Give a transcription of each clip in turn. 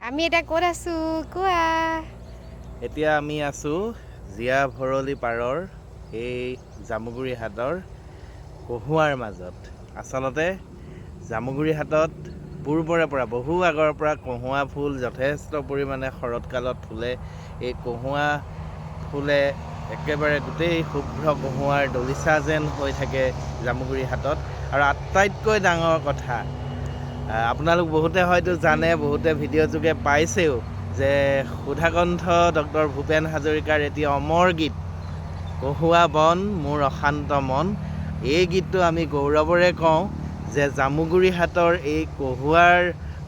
আমি এটা ক'ত আছো কোৱা এতিয়া আমি আছোঁ জীয়া ভৰলী পাৰৰ এই জামুগুৰি হাটৰ কহুৱাৰ মাজত। আচলতে জামুগুৰি হাটত পূৰ্বৰে পৰা বহু আগৰ পৰা কহুৱা ফুল যথেষ্ট পৰিমাণে শৰৎকালত ফুলে। এই কহুৱা ফুলে একেবাৰে গোটেই শুভ্ৰ কহুৱাৰ দলিচা যেন হৈ থাকে জামুগুৰি হাটত। আৰু আটাইতকৈ ডাঙৰ কথা, আপোনালোক বহুতে হয়তো জানে, বহুতে ভিডিঅ' যোগে পাইছেও যে সুধাকণ্ঠ ডক্টৰ ভূপেন হাজৰিকাৰ এটি অমৰ গীত কহুৱা বন মোৰ অশান্ত মন। এই গীতটো আমি গৌৰৱৰে কওঁ যে জামুগুৰি হাটৰ এই কহুৱাৰ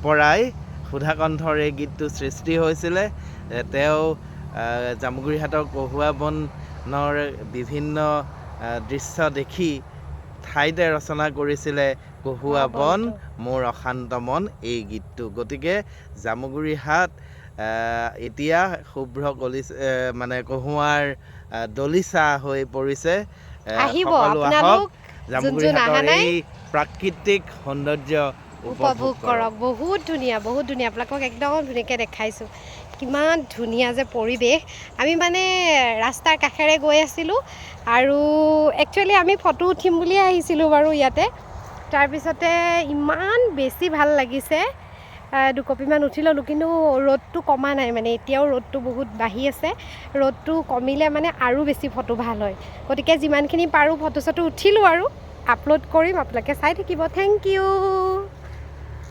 পৰাই সুধাকণ্ঠৰ এই গীতটো সৃষ্টি হৈছিলে। তেওঁ জামুগুৰি হাটৰ কহুৱা বনৰ বিভিন্ন দৃশ্য দেখি ঠাইতে ৰচনা কৰিছিলে কহুৱা বন মোৰ অশান্ত মন এই গীতটো। গতিকে জামুগুৰি হাট এতিয়া শুভ্ৰ মানে কহুৱাৰ দলিচা হৈ পৰিছে। আহিব সকলো আহক, আপোনালোক জামুগুৰি হাটৰ এই প্ৰাকৃতিক সৌন্দৰ্য উপভোগ কৰক। বহুত ধুনীয়া আপোনালোকক একদম ধুনীয়াকৈ দেখাইছোঁ। কিমান ধুনীয়া যে পৰিৱেশ। আমি মানে ৰাস্তাৰ কাষেৰে গৈ আছিলোঁ আৰু একচুৱেলি আমি ফটো উঠিম বুলিয়ে আহিছিলোঁ বাৰু ইয়াতে। তাৰপিছতে ইমান বেছি ভাল লাগিছে, দুকপিমান উঠি ল'লোঁ, কিন্তু ৰ'দটো কমা নাই, মানে এতিয়াও ৰ'দটো বহুত বাঢ়ি আছে। ৰ'দটো কমিলে মানে আৰু বেছি ফটো ভাল হয়। গতিকে যিমানখিনি পাৰোঁ ফটো চটো উঠিলোঁ আৰু আপলোড কৰিম, আপোনালোকে চাই থাকিব। Thank U.